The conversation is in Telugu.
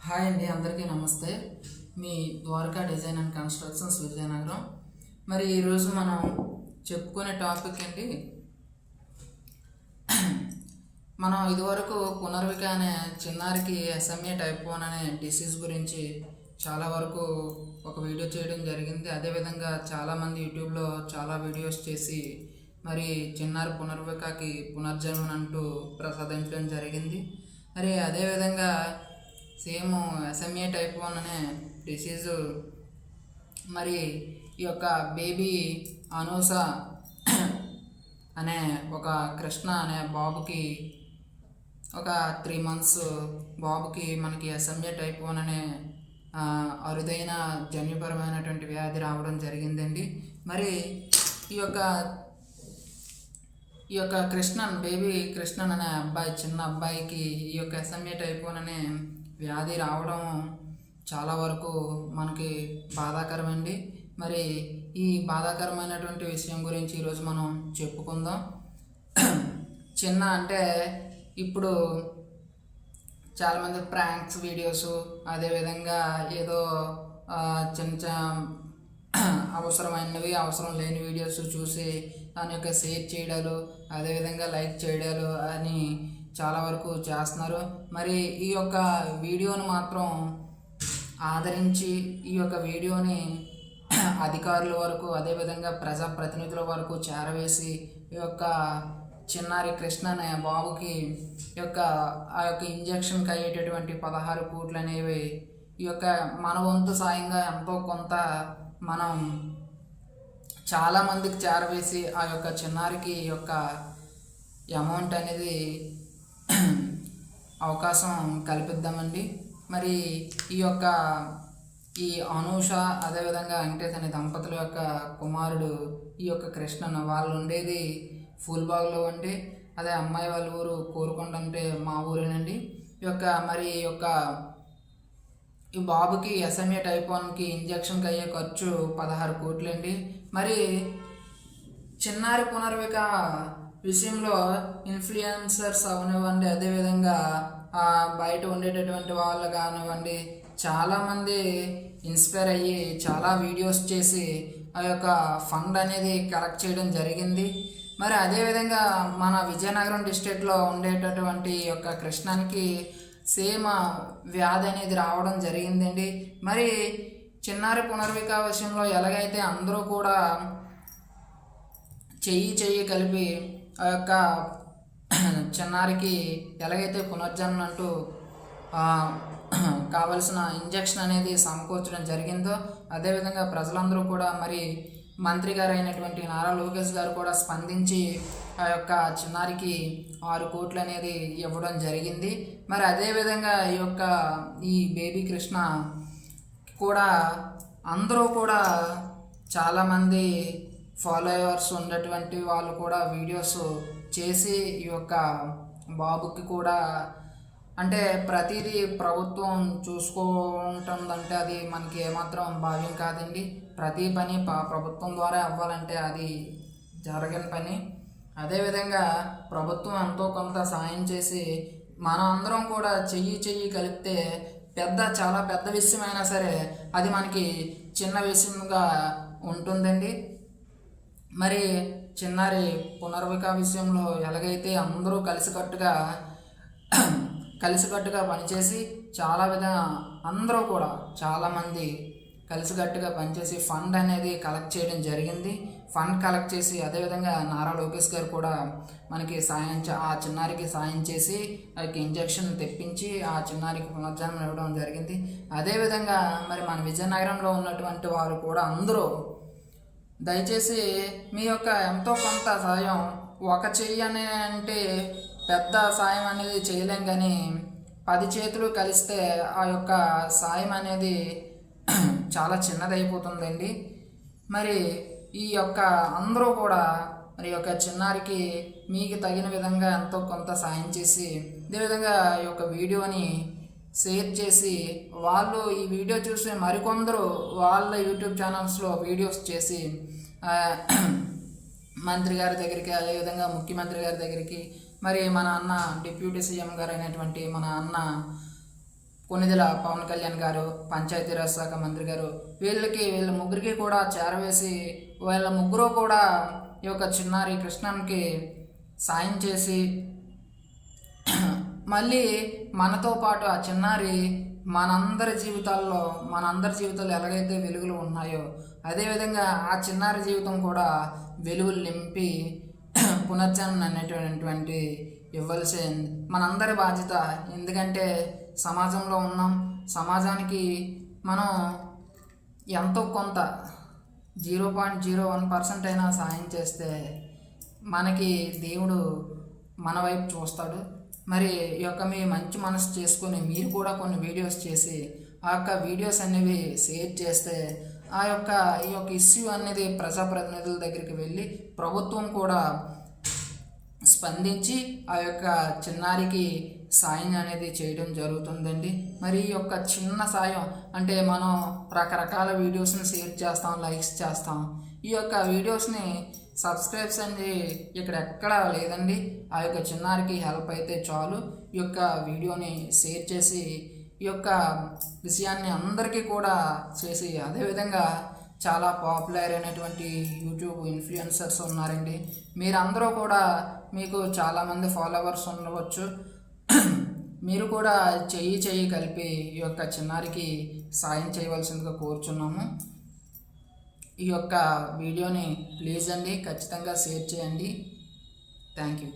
హాయ్ అండి, అందరికీ నమస్తే. మీ Dwaraka design and constructions Vizianagaram. మరి ఈరోజు మనం చెప్పుకునే టాపిక్ ఏంటి, మనం ఇదివరకు పునర్విక అనే చిన్నారికి SMA టైప్ 1 అనే డిసీజ్ గురించి చాలా వరకు ఒక వీడియో చేయడం జరిగింది. అదేవిధంగా చాలామంది యూట్యూబ్లో చాలా వీడియోస్ చేసి మరి చిన్నారి పునర్వికకి పునర్జన్మనంటూ ప్రసాదించడం జరిగింది. మరి అదేవిధంగా సేమ్ SMA టైప్ 1 అనే డిసీజు మరి ఈ యొక్క బేబీ అనూష అనే ఒక కృష్ణ అనే బాబుకి, ఒక 3 months బాబుకి మనకి SMA టైప్ 1 అనే అరుదైన జన్యుపరమైనటువంటి వ్యాధి రావడం జరిగిందండి. మరి ఈ యొక్క కృష్ణన్, బేబీ కృష్ణన్ అనే అబ్బాయి, చిన్న అబ్బాయికి ఈ యొక్క SMA టైప్ 1 అనే వ్యాధి రావడం చాలా వరకు మనకి బాధాకరమండి. మరి ఈ బాధాకరమైనటువంటి విషయం గురించి ఈరోజు మనం చెప్పుకుందాం. చిన్న అంటే ఇప్పుడు చాలామంది ప్రాంక్స్ వీడియోస్, అదేవిధంగా ఏదో చిన్న అవసరమైనవి అవసరం లేని వీడియోస్ చూసి దాని యొక్క షేర్ చేయడాలు, అదేవిధంగా లైక్ చేయడాలు అని చాలా వరకు చేస్తున్నారు. మరి ఈ యొక్క వీడియోని మాత్రం ఆదరించి ఈ యొక్క వీడియోని అధికారుల వరకు, అదేవిధంగా ప్రజాప్రతినిధుల వరకు చేరవేసి ఈ యొక్క చిన్నారి కృష్ణ అనే బాబుకి ఆ యొక్క ఇంజక్షన్కి అయ్యేటటువంటి 16 కోట్లు అనేవి ఈ యొక్క మన వంతు సాయంగా ఎంతో కొంత మనం చాలామందికి చేరవేసి ఆ యొక్క చిన్నారికి ఈ యొక్క అమౌంట్ అనేది అవకాశం కల్పిద్దామండి. మరి ఈ అనూష, అదేవిధంగా వెంకటేష్ అనే దంపతుల యొక్క కుమారుడు ఈ యొక్క కృష్ణన్, వాళ్ళు ఉండేది ఫూల్బాగ్లో అండి. అదే అమ్మాయి వాళ్ళ ఊరు కోరుకొండ, అంటే మా ఊరేనండి. ఈ బాబుకి SMA టైప్ 1కి ఇంజక్షన్కి అయ్యే ఖర్చు 16 కోట్లు అండి. మరి చిన్నారి పునర్విక విషయంలో ఇన్ఫ్లుయెన్సర్స్ అవనివ్వండి, అదేవిధంగా బయట ఉండేటటువంటి వాళ్ళు కానివ్వండి, చాలామంది ఇన్స్పైర్ అయ్యి చాలా వీడియోస్ చేసి ఆ యొక్క ఫండ్ అనేది కలెక్ట్ చేయడం జరిగింది. మరి అదేవిధంగా మన విజయనగరం డిస్ట్రిక్ట్లో ఉండేటటువంటి యొక్క కృష్ణానికి సేమ్ వ్యాధి అనేది రావడం జరిగిందండి. మరి చిన్నారి పునర్విక విషయంలో ఎలాగైతే అందరూ కూడా చెయ్యి కలిపి ఆ యొక్క చిన్నారికి ఎలాగైతే పునర్జన్మ అంటూ కావలసిన ఇంజక్షన్ అనేది సమకూర్చడం జరిగిందో, అదేవిధంగా ప్రజలందరూ కూడా, మరి మంత్రి గారు అయినటువంటి నారా లోకేష్ గారు కూడా స్పందించి ఆ యొక్క చిన్నారికి 6 కోట్లు అనేది ఇవ్వడం జరిగింది. మరి అదేవిధంగా ఈ బేబీ కృష్ణ కూడా అందరూ కూడా చాలామంది ఫాలోవర్స్ ఉన్నటువంటి వాళ్ళు కూడా వీడియోస్ చేసి ఈ యొక్క బాబుకి కూడా, అంటే ప్రతిదీ ప్రభుత్వం చూసుకుంటుందంటే అది మనకి ఏమాత్రం భావ్యం కాదండి. ప్రతి పని ప్రభుత్వం ద్వారా అవ్వాలంటే అది జరగని పని. అదేవిధంగా ప్రభుత్వం ఎంతో కొంత సాయం చేసి మనం అందరం కూడా చెయ్యి కలిపితే చాలా పెద్ద విషయమైనా సరే అది మనకి చిన్న విషయంగా ఉంటుందండి. మరి చిన్నారి పునర్విక విషయంలో ఎలాగైతే అందరూ కలిసికట్టుగా పనిచేసి అందరూ కూడా చాలామంది కలిసికట్టుగా పనిచేసి ఫండ్ అనేది కలెక్ట్ చేయడం జరిగింది. ఫండ్ కలెక్ట్ చేసి అదేవిధంగా నారా లోకేష్ గారు కూడా మనకి ఆ చిన్నారికి సాయం చేసి ఆ ఇంజక్షన్ తెప్పించి ఆ చిన్నారికి పునర్జన్మ ఇవ్వడం జరిగింది. అదేవిధంగా మరి మన విజయనగరంలో ఉన్నటువంటి వారు కూడా అందరూ దయచేసి మీ యొక్క ఎంతో కొంత సాయం, ఒక చెయ్యి అంటే పెద్ద సాయం అనేది చేయలేం, కానీ 10 చేతులు కలిస్తే ఆ యొక్క సాయం అనేది చాలా చిన్నదైపోతుందండి. మరి ఈ యొక్క అందరూ కూడా మరి యొక్క చిన్నారికి మీకు తగిన విధంగా ఎంతో కొంత సాయం చేసి, అదేవిధంగా ఈ యొక్క వీడియోని షేర్ చేసి, వాళ్ళు ఈ వీడియో చూసి మరికొందరు వాళ్ళ యూట్యూబ్ ఛానల్స్లో వీడియోస్ చేసి మంత్రి గారి దగ్గరికి, అదేవిధంగా ముఖ్యమంత్రి గారి దగ్గరికి, మరి మన అన్న డిప్యూటీ సీఎం గారు అయినటువంటి మన అన్న కొనిదెల పవన్ కళ్యాణ్ గారు, పంచాయతీరాజ్ శాఖ మంత్రి గారు, వీళ్ళ ముగ్గురికి కూడా చేరవేసి వీళ్ళ ముగ్గురు కూడా ఈ యొక్క చిన్నారి కృష్ణన్కి సాయం చేసి మళ్ళీ మనతో పాటు ఆ చిన్నారి మనందరి జీవితాల్లో ఎలాగైతే వెలుగులు ఉన్నాయో అదేవిధంగా ఆ చిన్నారి జీవితం కూడా వెలుగులు నింపి పునర్జన్మ అనేటువంటి ఇవ్వాల్సిన మనందరి బాధ్యత. ఎందుకంటే సమాజంలో ఉన్నాం, సమాజానికి మనం ఎంతో కొంత 0.01% అయినా సాయం చేస్తే మనకి దేవుడు మన వైపు చూస్తాడు. మరి ఈ యొక్క మీ మంచి మనసు చేసుకొని మీరు కూడా కొన్ని వీడియోస్ చేసి ఆ యొక్క వీడియోస్ అనేవి షేర్ చేస్తే ఈ యొక్క ఇష్యూ అనేది ప్రజాప్రతినిధుల దగ్గరికి వెళ్ళి ప్రభుత్వం కూడా స్పందించి ఆ యొక్క చిన్నారికి సాయం అనేది చేయడం జరుగుతుందండి. మరి ఈ యొక్క చిన్న సాయం అంటే మనం రకరకాల వీడియోస్ని షేర్ చేస్తాం, లైక్స్ చేస్తాం. ఈ యొక్క వీడియోస్ని సబ్స్క్రైబ్స్ అనేది ఇక్కడ ఎక్కడా లేదండి. ఆ యొక్క చిన్నారికి హెల్ప్ అయితే చాలు. ఈ యొక్క వీడియోని షేర్ చేసి ఈ యొక్క విషయాన్ని అందరికీ కూడా చేసి అదేవిధంగా చాలా పాపులర్ అయినటువంటి యూట్యూబ్ ఇన్ఫ్లుయెన్సర్స్ ఉన్నారండి. మీరందరూ కూడా మీకు చాలామంది ఫాలోవర్స్ ఉండవచ్చు. మీరు కూడా చెయ్యి కలిపి ఈ యొక్క చిన్నారికి సాయం చేయవలసిందిగా కోరుచున్నాము. ఈ యొక్క వీడియోని ప్లీజ్ అండి ఖచ్చితంగా షేర్ చేయండి. Thank you.